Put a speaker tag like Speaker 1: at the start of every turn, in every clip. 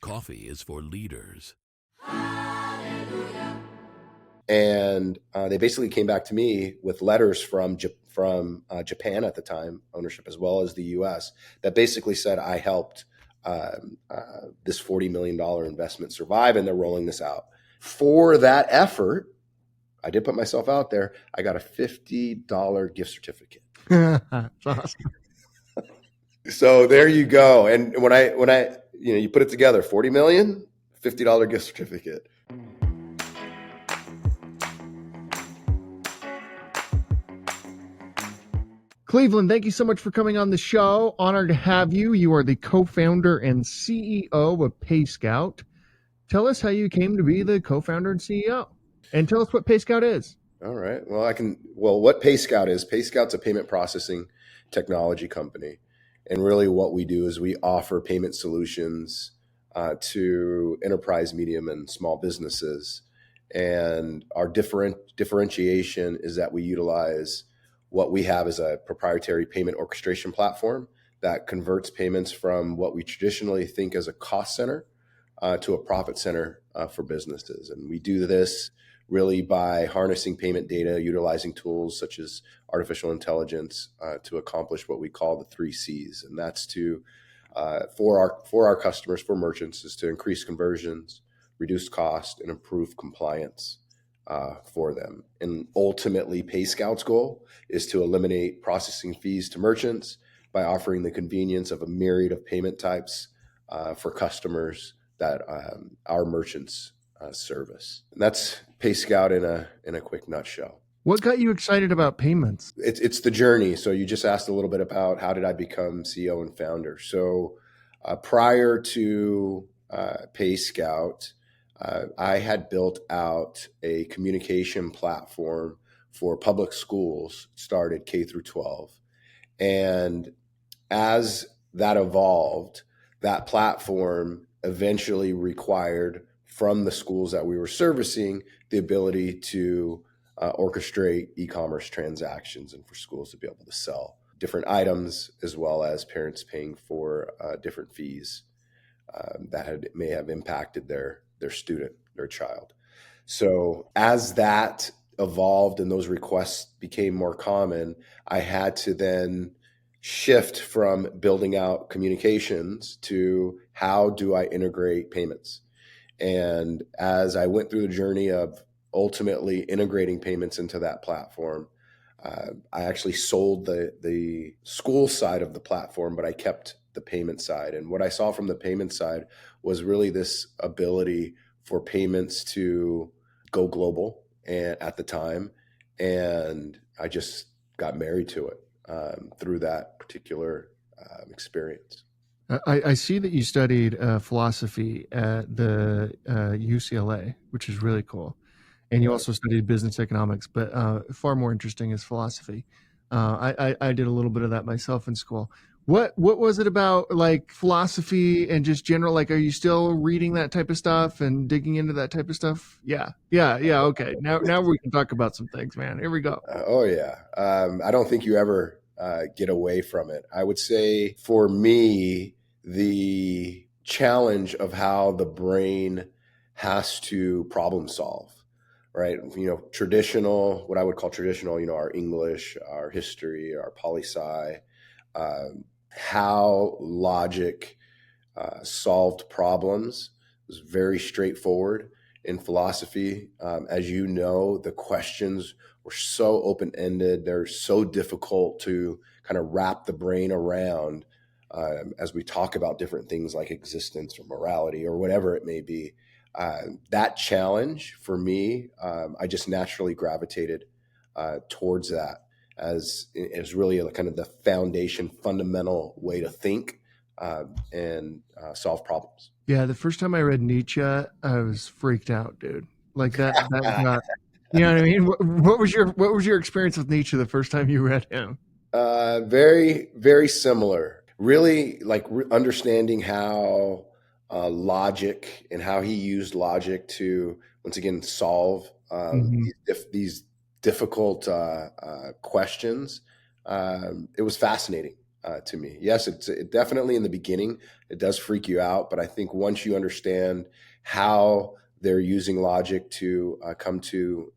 Speaker 1: Coffee is for leaders.
Speaker 2: And they basically came back to me with letters from Japan at the time, ownership, as well as the U.S., that basically said I helped this $40 million investment survive, and they're rolling this out. For that effort, I did put myself out there. I got a $50 gift certificate.
Speaker 3: That's awesome.
Speaker 2: So there you go. And when I you put it together, 40 million, $50 gift certificate.
Speaker 3: Cleveland, thank you so much for coming on the show. Honored to have you. You are the co-founder and CEO of PayScout. Tell us how you came to be the co-founder and CEO, and tell us what PayScout is.
Speaker 2: All right. Well, what PayScout is, PayScout's a payment processing technology company. And really what we do is we offer payment solutions to enterprise, medium, and small businesses. And our differentiation is that we utilize what we have as a proprietary payment orchestration platform that converts payments from what we traditionally think as a cost center to a profit center for businesses. And we do this really by harnessing payment data, utilizing tools such as artificial intelligence to accomplish what we call the 3 C's. And that's for our customers, for merchants, is to increase conversions, reduce cost, and improve compliance for them. And ultimately, PayScout's goal is to eliminate processing fees to merchants by offering the convenience of a myriad of payment types for customers that our merchants service. And that's PayScout in a quick nutshell.
Speaker 3: What got you excited about payments?
Speaker 2: It's the journey. So you just asked a little bit about how did I become CEO and founder. So prior to PayScout, I had built out a communication platform for public schools, started K through 12. And as that evolved, that platform eventually required from the schools that we were servicing the ability to orchestrate e-commerce transactions and for schools to be able to sell different items, as well as parents paying for different fees that may have impacted their student, their child. So as that evolved and those requests became more common, I had to then shift from building out communications to how do I integrate payments. And as I went through the journey of ultimately integrating payments into that platform, I actually sold the school side of the platform, but I kept the payment side. And what I saw from the payment side was really this ability for payments to go global at the time. And I just got married to it through that particular experience.
Speaker 3: I see that you studied philosophy at the UCLA, which is really cool. And you also studied business economics, but far more interesting is philosophy. I did a little bit of that myself in school. What was it about, like, philosophy and just general, like, are you still reading that type of stuff and digging into that type of stuff? Yeah. Okay. Now we can talk about some things, man. Here we go.
Speaker 2: Oh yeah. I don't think you ever get away from it. I would say for me, the challenge of how the brain has to problem solve, right? Traditional, what I would call traditional, our English, our history, our poli-sci, how logic solved problems was very straightforward. In philosophy, as you know, the questions were so open-ended. They're so difficult to kind of wrap the brain around as we talk about different things like existence or morality or whatever it may be. That challenge for me, I just naturally gravitated towards that as really kind of the foundation, fundamental way to think and solve problems.
Speaker 3: Yeah, the first time I read Nietzsche, I was freaked out, dude. Like that was not, you know what I mean? What was your experience with Nietzsche the first time you read him?
Speaker 2: Very, very similar. Really, like understanding how logic and how he used logic to once again solve these difficult questions. It was fascinating. to me. Yes, it definitely in the beginning, it does freak you out. But I think once you understand how they're using logic to come to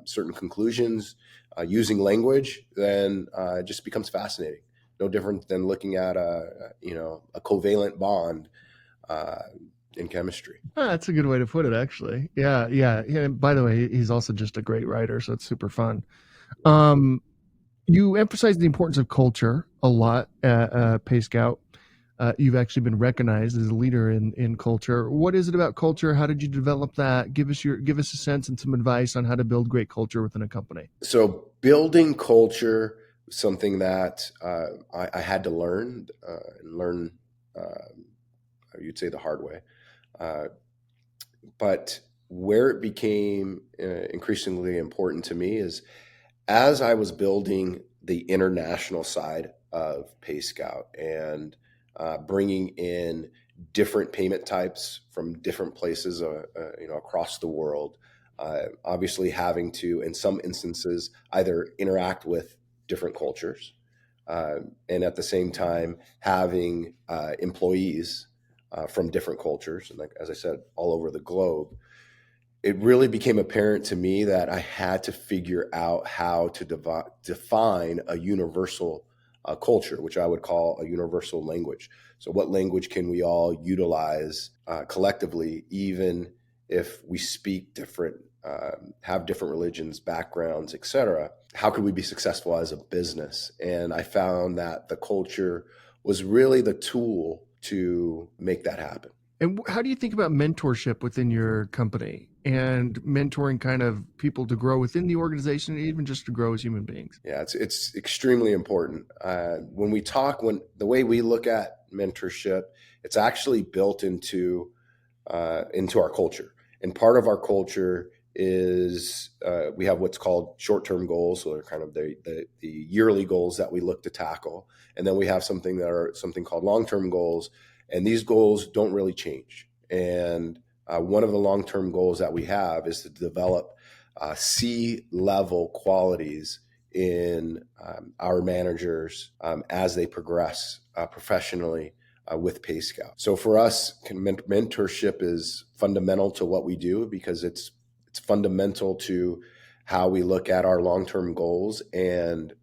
Speaker 2: certain conclusions using language, then it just becomes fascinating. No different than looking at a covalent bond in chemistry.
Speaker 3: That's a good way to put it, actually. Yeah, yeah. Yeah. By the way, he's also just a great writer, so it's super fun. Um, you emphasize the importance of culture a lot at PayScout. You've actually been recognized as a leader in culture. What is it about culture? How did you develop that? Give us a sense and some advice on how to build great culture within a company.
Speaker 2: So building culture was something that I had to learn and learn. You'd say the hard way. But where it became increasingly important to me is as I was building the international side of PayScout and bringing in different payment types from different places, across the world, obviously having to, in some instances, either interact with different cultures and at the same time having employees from different cultures, and like as I said, all over the globe. It really became apparent to me that I had to figure out how to define a universal culture, which I would call a universal language. So, what language can we all utilize collectively, even if we speak different, have different religions, backgrounds, etc.? How could we be successful as a business? And I found that the culture was really the tool to make that happen.
Speaker 3: And how do you think about mentorship within your company and mentoring kind of people to grow within the organization, and even just to grow as human beings?
Speaker 2: Yeah, it's extremely important. When the way we look at mentorship, it's actually built into our culture. And part of our culture is we have what's called short-term goals, so they're kind of the yearly goals that we look to tackle, and then we have something called long-term goals, and these goals don't really change. And one of the long-term goals that we have is to develop C-level qualities in our managers as they progress professionally with PayScout. So for us, mentorship is fundamental to what we do because it's fundamental to how we look at our long-term goals and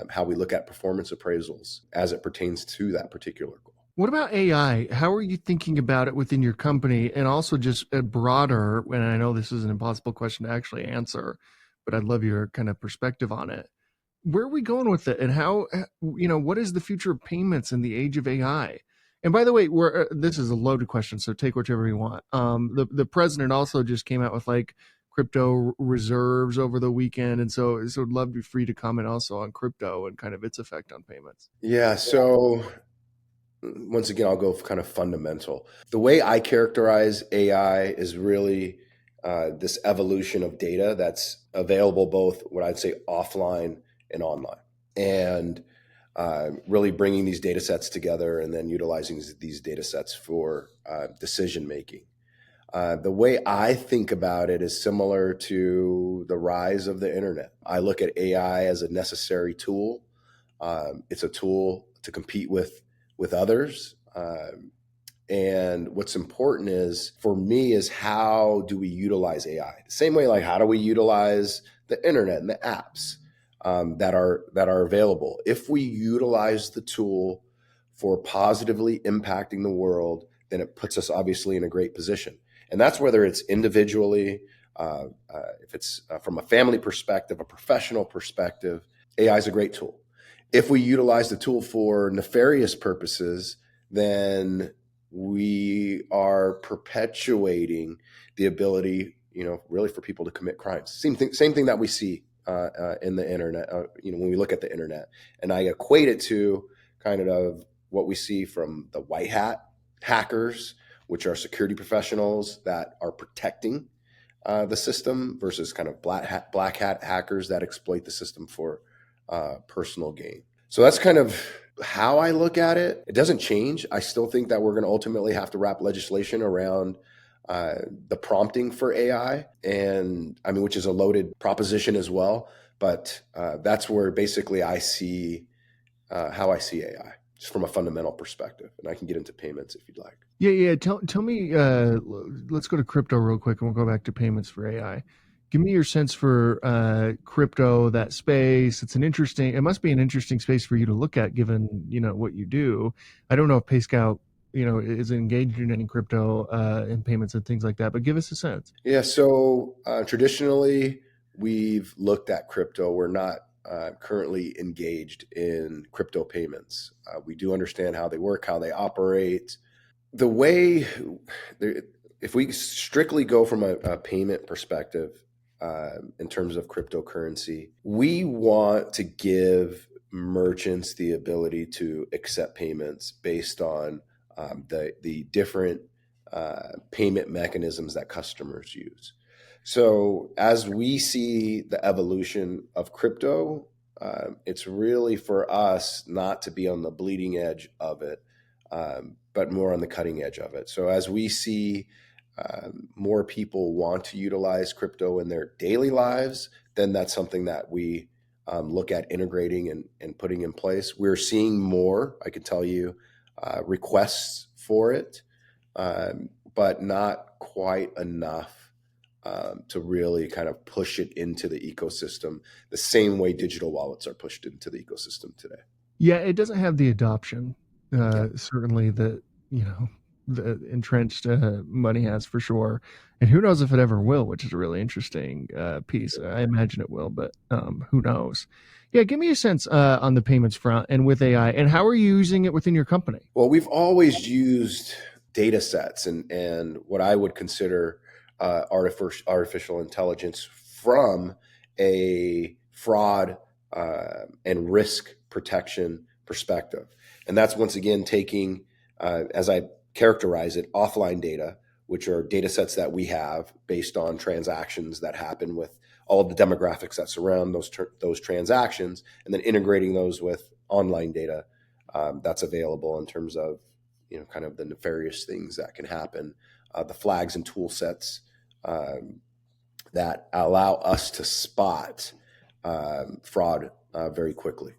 Speaker 2: how we look at performance appraisals as it pertains to that particular goal.
Speaker 3: What about AI? How are you thinking about it within your company, and also just a broader, and I know this is an impossible question to actually answer, but I'd love your kind of perspective on it. Where are we going with it, and how, what is the future of payments in the age of AI? And by the way, this is a loaded question, so take whichever you want. The president also just came out with like crypto reserves over the weekend, and so I'd love to be free to comment also on crypto and kind of its effect on payments.
Speaker 2: Yeah, so once again, I'll go kind of fundamental. The way I characterize AI is really this evolution of data that's available both what I'd say offline and online, and really bringing these data sets together and then utilizing these data sets for decision making. The way I think about it is similar to the rise of the internet. I look at AI as a necessary tool. It's a tool to compete with others. And what's important is for me is how do we utilize AI? The same way, like how do we utilize the internet and the apps that are available? If we utilize the tool for positively impacting the world, then it puts us obviously in a great position. And that's whether it's individually, if it's from a family perspective, a professional perspective, AI is a great tool. If we utilize the tool for nefarious purposes, then we are perpetuating the ability, really for people to commit crimes. Same thing that we see in the internet, when we look at the internet. And I equate it to kind of what we see from the white hat hackers, which are security professionals that are protecting the system, versus kind of black hat hackers that exploit the system for personal gain. So that's kind of how I look at it. It doesn't change. I still think that we're going to ultimately have to wrap legislation around the prompting for AI, and which is a loaded proposition as well. But that's where basically I see how I see AI. just from a fundamental perspective. And I can get into payments if you'd like.
Speaker 3: Yeah. Tell me. Let's go to crypto real quick, and we'll go back to payments for AI. Give me your sense for crypto, that space. It must be an interesting space for you to look at, given what you do. I don't know if PayScout is engaged in any crypto in payments and things like that, but give us a sense.
Speaker 2: Yeah. So traditionally, we've looked at crypto. We're not currently engaged in crypto payments. We do understand how they work, how they operate. The way, if we strictly go from a payment perspective in terms of cryptocurrency, we want to give merchants the ability to accept payments based on the different payment mechanisms that customers use. So as we see the evolution of crypto, it's really for us not to be on the bleeding edge of it, but more on the cutting edge of it. So as we see more people want to utilize crypto in their daily lives, then that's something that we look at integrating and putting in place. We're seeing more, I can tell you, requests for it, but not quite enough to really kind of push it into the ecosystem the same way digital wallets are pushed into the ecosystem today.
Speaker 3: Yeah, it doesn't have the adoption, certainly that the entrenched money has for sure, and who knows if it ever will, which is a really interesting piece. I imagine it will, but who knows? Yeah, give me a sense on the payments front and with AI, and how are you using it within your company?
Speaker 2: Well, we've always used data sets and what I would consider artificial intelligence from a fraud and risk protection perspective. And that's once again taking, as I characterize it, offline data, which are data sets that we have based on transactions that happen with all of the demographics that surround those transactions, and then integrating those with online data that's available in terms of kind of the nefarious things that can happen, the flags and tool sets that allow us to spot fraud very quickly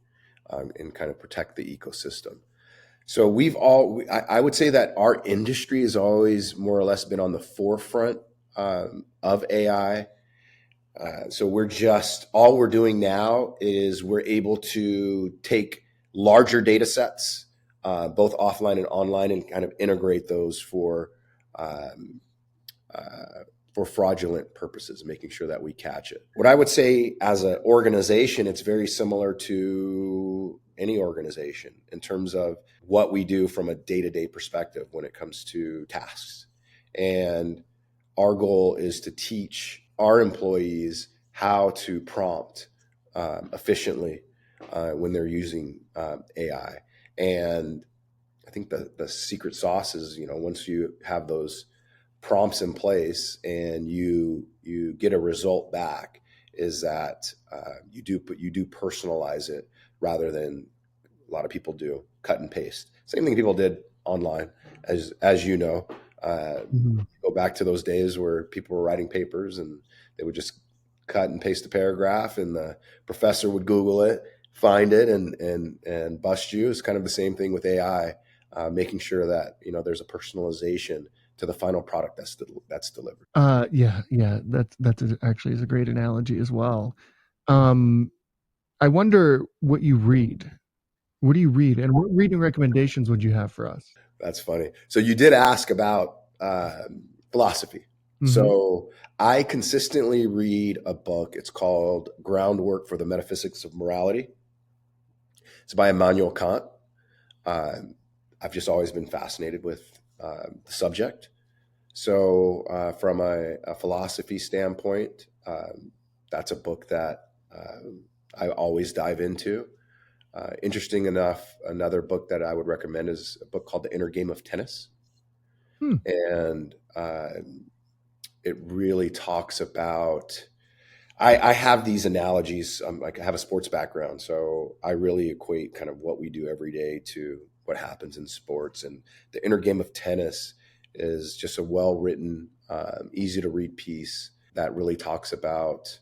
Speaker 2: and kind of protect the ecosystem. So I would say that our industry has always more or less been on the forefront of AI. So all we're doing now is we're able to take larger data sets, both offline and online, and kind of integrate those for fraudulent purposes, making sure that we catch it. What I would say as an organization, it's very similar to any organization in terms of what we do from a day-to-day perspective when it comes to tasks. And our goal is to teach our employees how to prompt efficiently when they're using AI. And I think the secret sauce is, once you have those prompts in place and you get a result back, is that you do personalize it rather than a lot of people do cut and paste. Same thing people did online, as you know. Go back to those days where people were writing papers and they would just cut and paste a paragraph, and the professor would Google it, find it, and bust you. It's kind of the same thing with AI, making sure that there's a personalization to the final product that's delivered.
Speaker 3: Yeah, that actually is a great analogy as well. I wonder what you read. What do you read, and what reading recommendations would you have for us?
Speaker 2: That's funny. So you did ask about philosophy. So I consistently read a book. It's called Groundwork for the Metaphysics of Morality. It's by Immanuel Kant. I've just always been fascinated with the subject. So from a philosophy standpoint, that's a book that I always dive into. Interesting enough, another book that I would recommend is a book called The Inner Game of Tennis. And it really talks about, I have these analogies. I have a sports background, so I really equate kind of what we do every day to what happens in sports. And The Inner Game of Tennis is just a well-written, easy to read piece that really talks about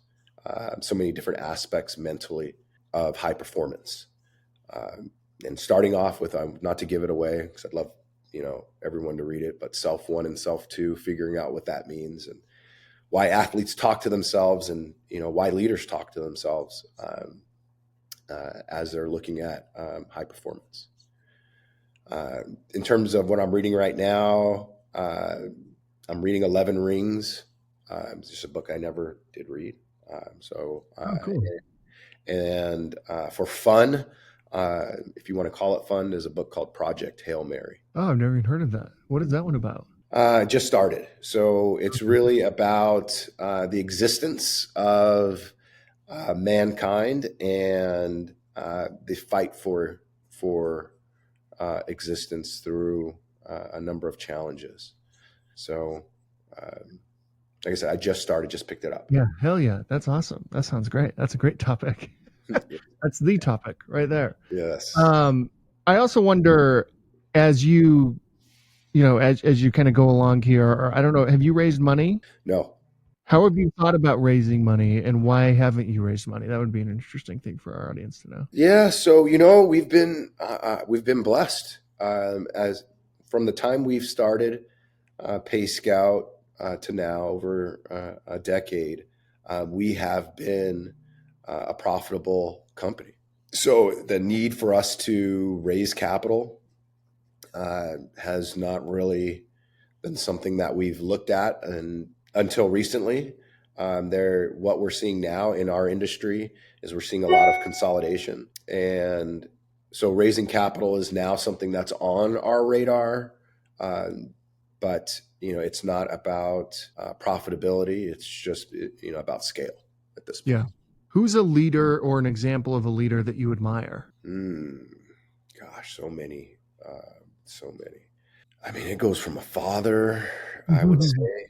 Speaker 2: so many different aspects mentally of high performance. And starting off with, not to give it away, because I'd love everyone to read it, but Self 1 and Self 2, figuring out what that means and why athletes talk to themselves, and why leaders talk to themselves as they're looking at high performance. In terms of what I'm reading right now, I'm reading 11 Rings. It's just a book I never did read.
Speaker 3: Oh, cool.
Speaker 2: And for fun, if you want to call it fun, there's a book called Project Hail Mary.
Speaker 3: Oh, I've never even heard of that. What is that one about?
Speaker 2: Just started. So it's really about the existence of mankind and the fight for existence through a number of challenges. So, like I said, I just picked it up.
Speaker 3: Yeah, hell yeah. That's awesome. That sounds great. That's a great topic. That's the topic right there.
Speaker 2: Yes.
Speaker 3: I also wonder, as you kind of go along here, or I don't know, have you raised money?
Speaker 2: No.
Speaker 3: How have you thought about raising money, and why haven't you raised money? That would be an interesting thing for our audience to know.
Speaker 2: Yeah. So, we've been blessed as from the time we've started PayScout to now, over a decade. We have been a profitable company. So the need for us to raise capital has not really been something that we've looked at until recently. What we're seeing now in our industry is we're seeing a lot of consolidation. And so raising capital is now something that's on our radar. But it's not about profitability. It's just about scale at this point.
Speaker 3: Yeah. Who's a leader or an example of a leader that you admire?
Speaker 2: Gosh, so many. I mean, it goes from a father, I would say.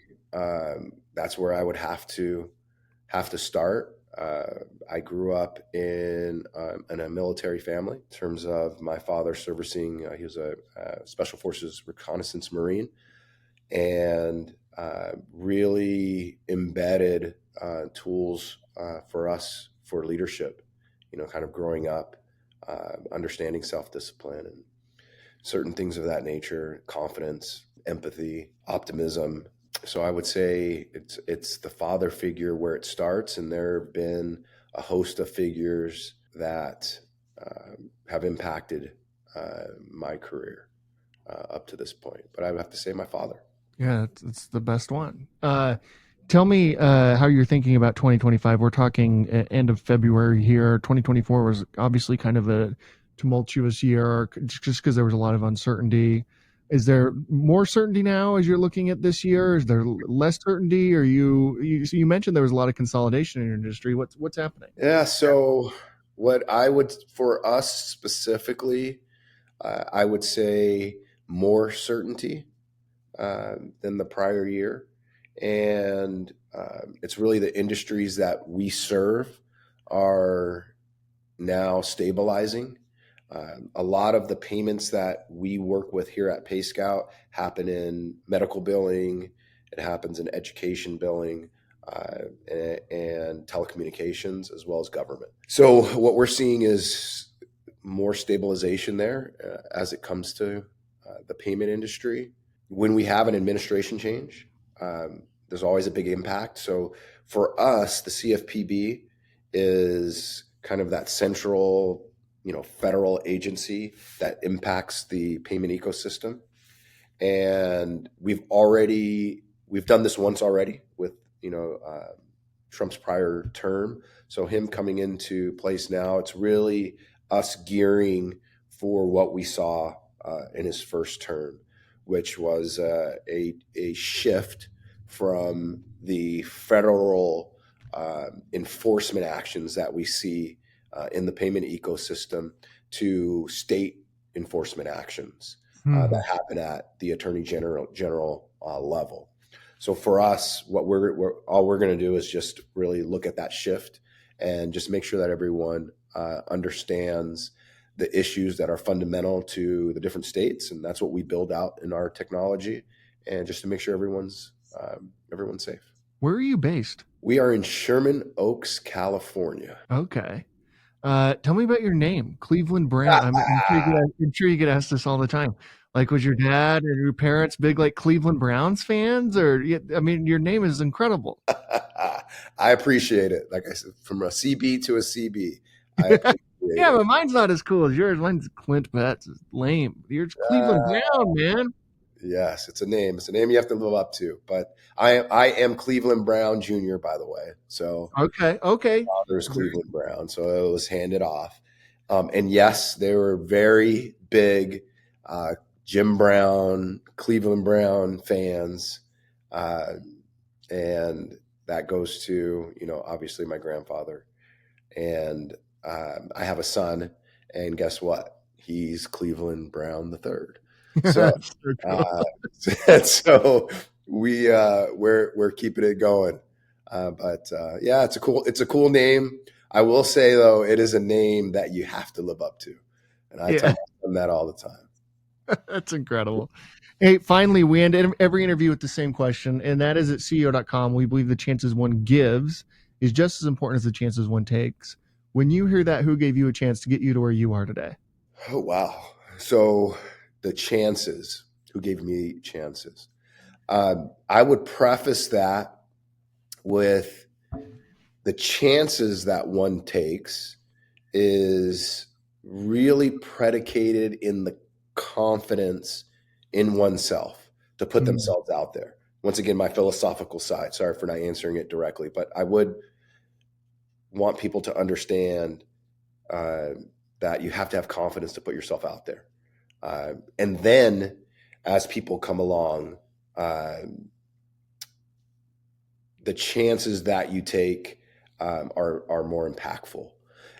Speaker 2: That's where I would have to start. I grew up in a military family in terms of my father servicing. He was a Special Forces reconnaissance Marine, and really embedded tools for us for leadership, kind of growing up, understanding self-discipline and certain things of that nature, confidence, empathy, optimism. So I would say it's the father figure where it starts, and there have been a host of figures that have impacted my career up to this point. But I would have to say my father.
Speaker 3: Yeah, it's the best one. Tell me how you're thinking about 2025. We're talking end of February here. 2024 was obviously kind of a tumultuous year just because there was a lot of uncertainty. Is there more certainty now as you're looking at this year? Is there less certainty? Or you mentioned there was a lot of consolidation in your industry. What's happening?
Speaker 2: Yeah. So what I would, for us specifically, I would say more certainty than the prior year. And it's really the industries that we serve are now stabilizing. A lot of the payments that we work with here at PayScout happen in medical billing. It happens in education billing and telecommunications, as well as government. So what we're seeing is more stabilization there as it comes to the payment industry. When we have an administration change, there's always a big impact. So for us, the CFPB is kind of that central, federal agency that impacts the payment ecosystem. And we've done this once already with, Trump's prior term. So him coming into place now, it's really us gearing for what we saw in his first term, which was a shift from the federal enforcement actions that we see in the payment ecosystem to state enforcement actions that happen at the Attorney General level. So for us, what we're going to do is just really look at that shift and just make sure that everyone understands the issues that are fundamental to the different states, and that's what we build out in our technology, and just to make sure everyone's safe.
Speaker 3: Where are you based?
Speaker 2: We are in Sherman Oaks, California.
Speaker 3: Okay. Tell me about your name, Cleveland Brown. I'm sure you get asked this all the time. Like, was your dad or your parents big like Cleveland Browns fans? Or I mean, your name is incredible.
Speaker 2: I appreciate it. Like I said, from a CB to a CB, I appreciate
Speaker 3: Yeah,
Speaker 2: it.
Speaker 3: but mine's not as cool as yours. Mine's Clint, but that's lame. Yours Cleveland
Speaker 2: Uh,
Speaker 3: Brown, man.
Speaker 2: yes, it's a name. It's a name you have to live up to. But I am Cleveland Brown Jr., by the way. So
Speaker 3: Okay, okay.
Speaker 2: father is Cleveland Brown, so it was handed off. And yes, they were very big uh, Jim Brown, Cleveland Brown fans, uh, and that goes to obviously my grandfather. And I have a son, and guess what? He's Cleveland Brown the third. So,
Speaker 3: That's so cool.
Speaker 2: uh, so we're keeping it going. But yeah, it's a cool name. I will say though, it is a name that you have to live up to, and I tell
Speaker 3: Yeah,
Speaker 2: my son that all the time.
Speaker 3: that's incredible. Hey, finally, we end every interview with the same question, and that is at CEO.com. We believe the chances one gives is just as important as the chances one takes. When you hear that, who gave you a chance to get you to where you are today?
Speaker 2: Oh wow! So the chances, who gave me chances? I would preface that with the chances that one takes is really predicated in the confidence in oneself to put
Speaker 3: Mm,
Speaker 2: themselves out there. Once again, my philosophical side. Sorry for not answering it directly, but I would want people to understand uh, that you have to have confidence to put yourself out there. And then as people come along, uh, the chances that you take are more impactful.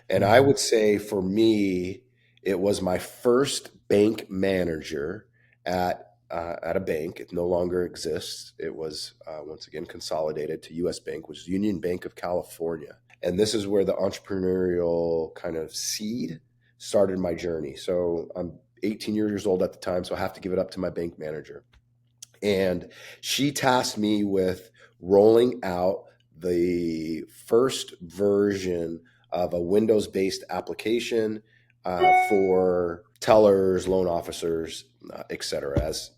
Speaker 2: And I
Speaker 3: mhm,
Speaker 2: would say for me, it was my first bank manager at a bank. It no longer exists. It was once again consolidated to U.S. Bank, which is Union Bank of California. And this is where the entrepreneurial kind of seed started my journey. So I'm 18 years old at the time, so I have to give it up to my bank manager. And she tasked me with rolling out the first version of a Windows based application for tellers, loan officers, et cetera, as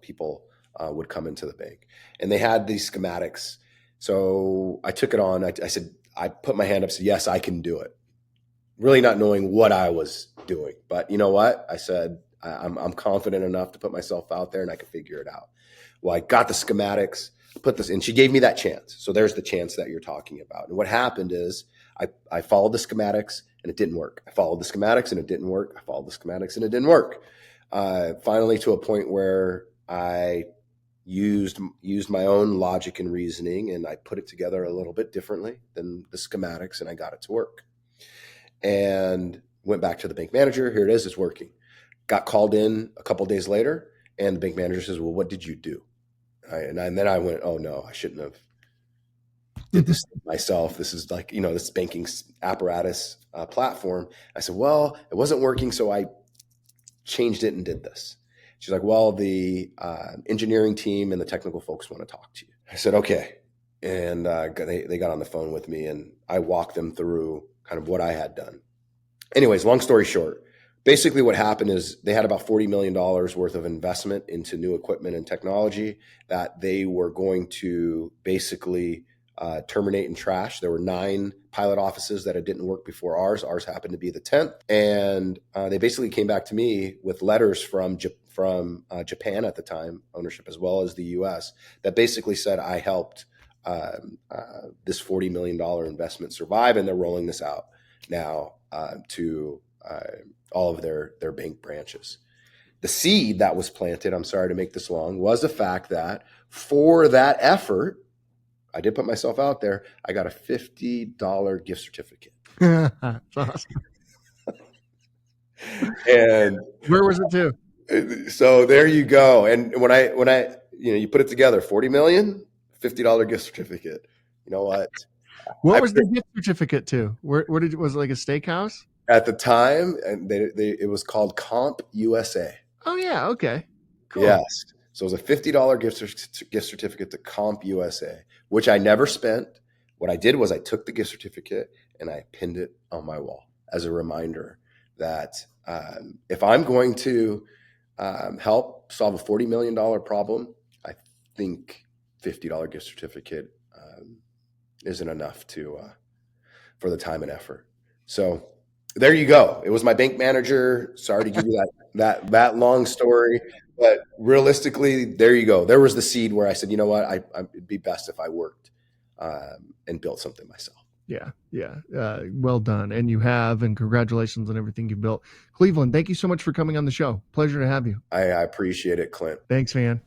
Speaker 2: people would come into the bank. And they had these schematics. So I took it on. I said, I put my hand up, said, yes, I can do it. Really not knowing what I was doing. But you know what? I said, I'm confident enough to put myself out there and I can figure it out. Well, I got the schematics, put this, and she gave me that chance. So there's the chance that you're talking about. And what happened is I followed the schematics and it didn't work. I followed the schematics and it didn't work. I followed the schematics and it didn't work. Finally, to a point where I used my own logic and reasoning, and I put it together a little bit differently than the schematics, and I got it to work. And went back to the bank manager. Here it is. It's working. Got called in a couple days later, and the bank manager says, "Well, what did you do?" And then I went, "Oh no, I shouldn't have did this myself. This is like this banking apparatus platform." I said, "Well, it wasn't working, so I changed it and did this." She's like, "Well, the engineering team and the technical folks want to talk to you." I said, "Okay," and they got on the phone with me, and I walked them through kind of what I had done. Anyways, long story short, basically what happened is they had about $40 million worth of investment into new equipment and technology that they were going to basically terminate and trash. There were 9 pilot offices that it didn't work before ours. Ours happened to be the 10th. And they basically came back to me with letters from Japan at the time, ownership, as well as the US, that basically said I helped this $40 million investment survive, and they're rolling this out now to all of their bank branches. The seed that was planted, I'm sorry to make this long, was the fact that for that effort, I did put myself out there. I got a $50 gift certificate.
Speaker 3: That's awesome.
Speaker 2: And
Speaker 3: Where was it to?
Speaker 2: so there you go. And when I you put it together, 40 million, $50 gift certificate. You know what?
Speaker 3: What
Speaker 2: I
Speaker 3: was the gift certificate to? Where did was it like a steakhouse?
Speaker 2: at the time, and it was called Comp USA.
Speaker 3: Oh yeah, okay, cool.
Speaker 2: Yes. So it was a $50 gift certificate to Comp USA, which I never spent. What I did was I took the gift certificate and I pinned it on my wall as a reminder that if I'm going to help solve a $40 million problem, I think $50 gift certificate isn't enough for the time and effort. So there you go. It was my bank manager. Sorry to give you that long story, but realistically, there you go. There was the seed where I said, you know what, it'd be best if I worked and built something myself.
Speaker 3: Yeah. Well done. And you have, and congratulations on everything you built. Cleveland, thank you so much for coming on the show. Pleasure to have you.
Speaker 2: I appreciate it, Clint.
Speaker 3: Thanks, man.